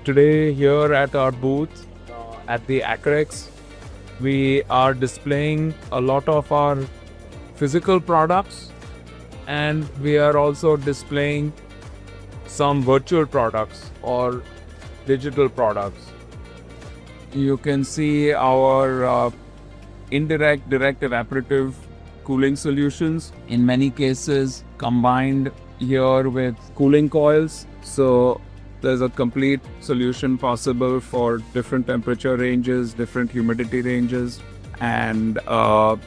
Today here at our booth at the ACREX, we are displaying a lot of our physical products, and we are also displaying some virtual products or digital products. You can see our indirect direct evaporative cooling solutions, in many cases combined here with cooling coils. So there's a complete solution possible for different temperature ranges, different humidity ranges. And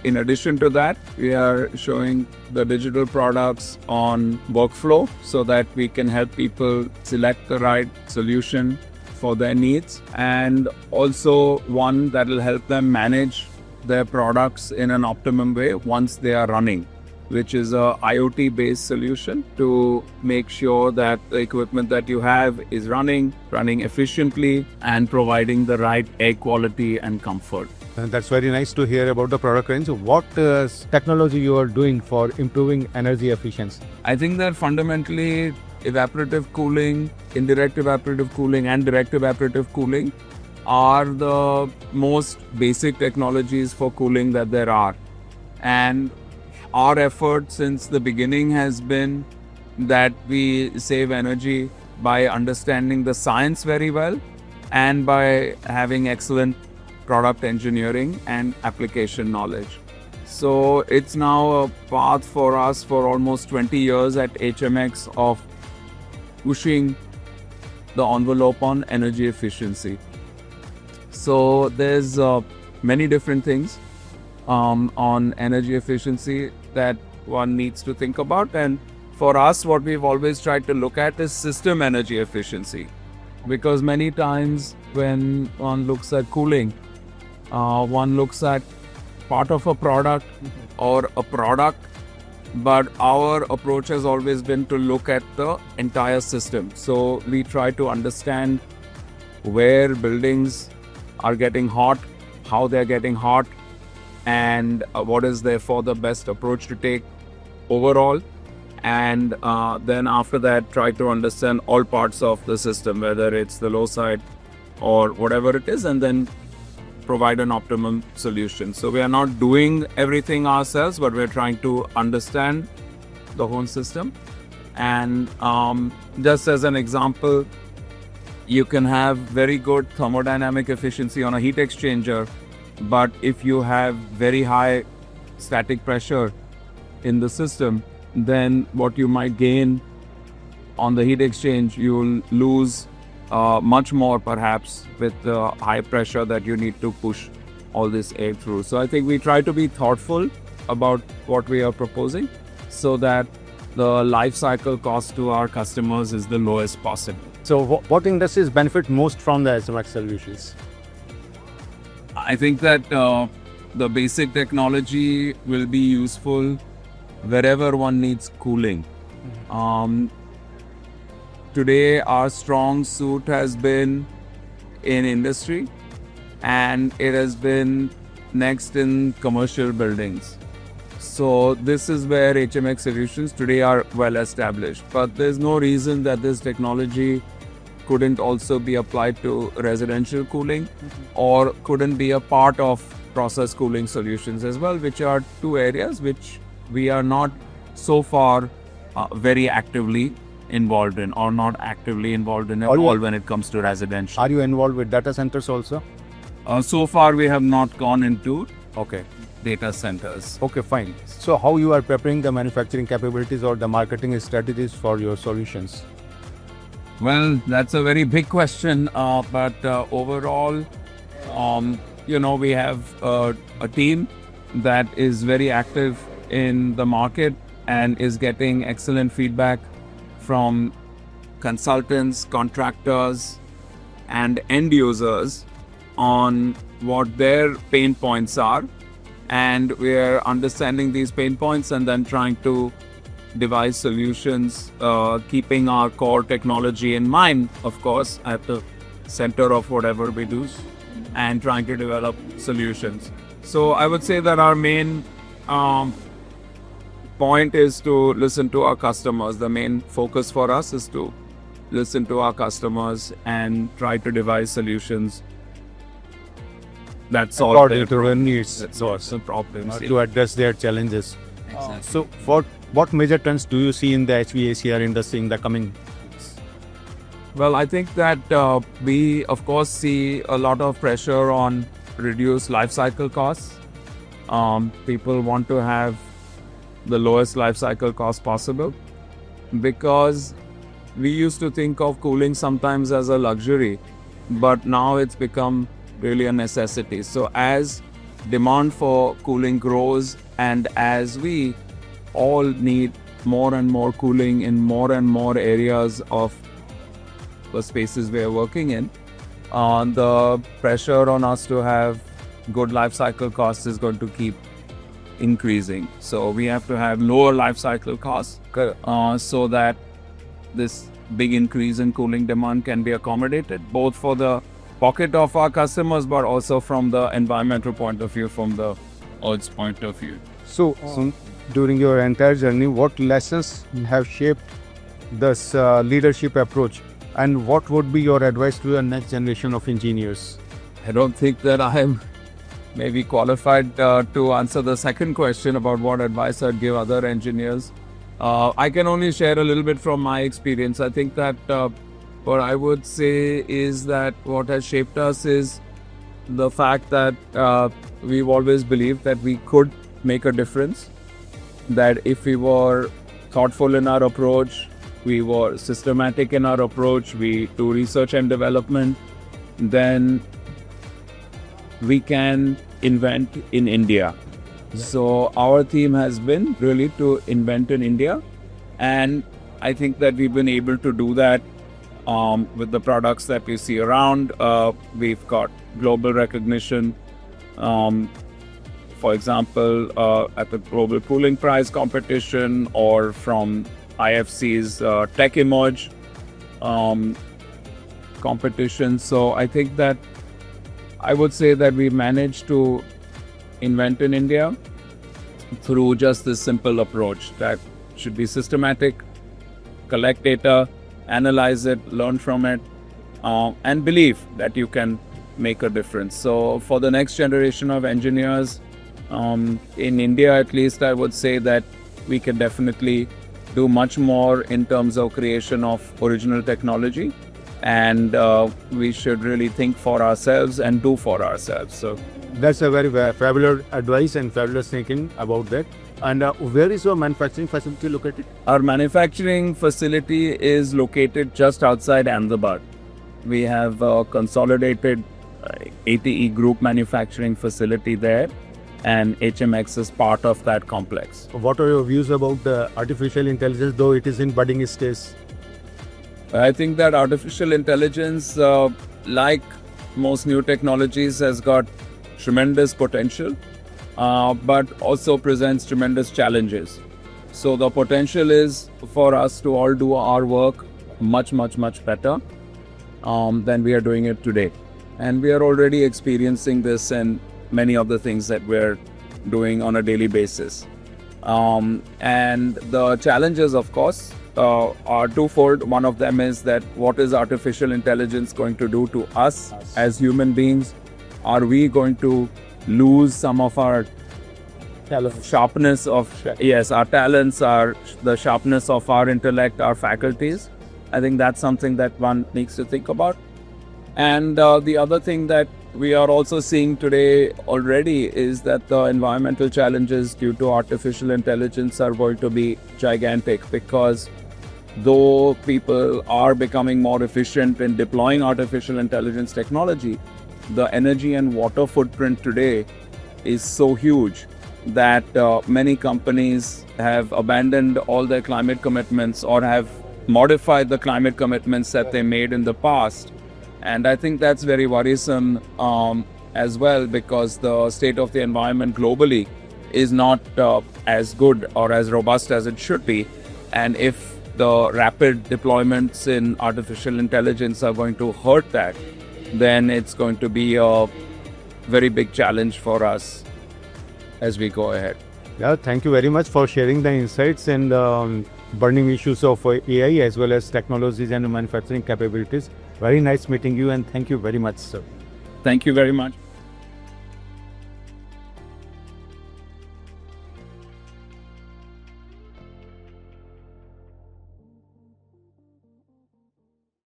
in addition to that, we are showing the digital products on workflow so that we can help people select the right solution for their needs, and also one that will help them manage their products in an optimum way once they are running, which is a IoT based solution to make sure that the equipment that you have is running efficiently and providing the right air quality and comfort. And that's very nice to hear about the product range. What technology you are doing for improving energy efficiency? I think that fundamentally evaporative cooling, indirect evaporative cooling and direct evaporative cooling are the most basic technologies for cooling that there are. And our effort since the beginning has been that we save energy by understanding the science very well and by having excellent product engineering and application knowledge. So it's now a path for us for almost 20 years at HMX of pushing the envelope on energy efficiency. So there's many different things on energy efficiency that one needs to think about. And for us, what we've always tried to look at is system energy efficiency. Because many times when one looks at cooling, one looks at part of a product or a product, but our approach has always been to look at the entire system. So we try to understand where buildings are getting hot, how they're getting hot, and what is therefore the best approach to take overall. And then after that, try to understand all parts of the system, whether it's the low side or whatever it is, and then provide an optimum solution. So we are not doing everything ourselves, but we're trying to understand the whole system. And just as an example, you can have very good thermodynamic efficiency on a heat exchanger, but if you have very high static pressure in the system, then what you might gain on the heat exchange, you'll lose much more perhaps with the high pressure that you need to push all this air through. So I think we try to be thoughtful about what we are proposing so that the life cycle cost to our customers is the lowest possible. So what industries benefit most from the HMX solutions? I think that the basic technology will be useful wherever one needs cooling. Today, our strong suit has been in industry, and it has been next in commercial buildings. So this is where HMX solutions today are well established. But there's no reason that this technology couldn't also be applied to residential cooling or couldn't be a part of process cooling solutions as well, which are two areas which we are not so far very actively involved in, or not actively involved in at all when it comes to residential. Are you involved with data centers also? So far we have not gone into data centers. Okay, fine. So how you are preparing the manufacturing capabilities or the marketing strategies for your solutions? Well, that's a very big question, but overall, we have a team that is very active in the market and is getting excellent feedback from consultants, contractors, and end users on what their pain points are. And we are understanding these pain points and then trying to devise solutions, keeping our core technology in mind, of course, at the center of whatever we do, and trying to develop solutions. So I would say that our main point is to listen to our customers. The main focus for us is to listen to our customers and try to devise solutions that solve according their to their needs, that solves the problems. to address their challenges. Exactly. So, what major trends do you see in the HVACR industry in the coming weeks? Well, I think that we, of course, see a lot of pressure on reduced life cycle costs. People want to have the lowest life cycle cost possible, because we used to think of cooling sometimes as a luxury, but now it's become really a necessity. So as demand for cooling grows, and as we all need more and more cooling in more and more areas of the spaces we are working in, the pressure on us to have good life cycle costs is going to keep increasing. So we have to have lower life cycle costs so that this big increase in cooling demand can be accommodated, both for the pocket of our customers, but also from the environmental point of view, from the Earth's point of view. So, during your entire journey, what lessons have shaped this leadership approach, and what would be your advice to the next generation of engineers? I don't think that I am maybe qualified to answer the second question about what advice I'd give other engineers. I can only share a little bit from my experience. I think that what I would say is that what has shaped us is the fact that we've always believed that we could make a difference, that if we were thoughtful in our approach, we were systematic in our approach, we do research and development, then we can invent in India. So our theme has been really to invent in India, and I think that we've been able to do that with the products that we see around. We've got global recognition, for example, at the Global Cooling Prize competition, or from IFC's Tech Emerge competition. So I think that I would say that we managed to invent in India through just this simple approach that should be systematic, collect data, analyze it, learn from it, and believe that you can make a difference. So for the next generation of engineers, in India at least, I would say that we can definitely do much more in terms of creation of original technology, and we should really think for ourselves and do for ourselves. So that's a very fabulous advice and fabulous thinking about that. And where is your manufacturing facility located? Our manufacturing facility is located just outside Ahmedabad. We have a consolidated A.T.E group manufacturing facility there, and HMX is part of that complex. What are your views about the artificial intelligence, though it is in budding stage? I think that artificial intelligence, like most new technologies, has got tremendous potential, but also presents tremendous challenges. So the potential is for us to all do our work much better than we are doing it today. And we are already experiencing this in many of the things that we're doing on a daily basis. And the challenges, of course, are twofold. One of them is that what is artificial intelligence going to do to us as human beings? Are we going to lose some of our sharpness of our talents, the sharpness of our intellect, our faculties? I think that's something that one needs to think about. And the other thing that we are also seeing today already is that the environmental challenges due to artificial intelligence are going to be gigantic, because though people are becoming more efficient in deploying artificial intelligence technology, the energy and water footprint today is so huge that many companies have abandoned all their climate commitments or have modified the climate commitments that they made in the past. And I think that's very worrisome as well, because the state of the environment globally is not as good or as robust as it should be. And if the rapid deployments in artificial intelligence are going to hurt that, then it's going to be a very big challenge for us as we go ahead. Yeah, thank you very much for sharing the insights and burning issues of AI as well as technologies and manufacturing capabilities. Very nice meeting you, and thank you very much, sir. Thank you very much.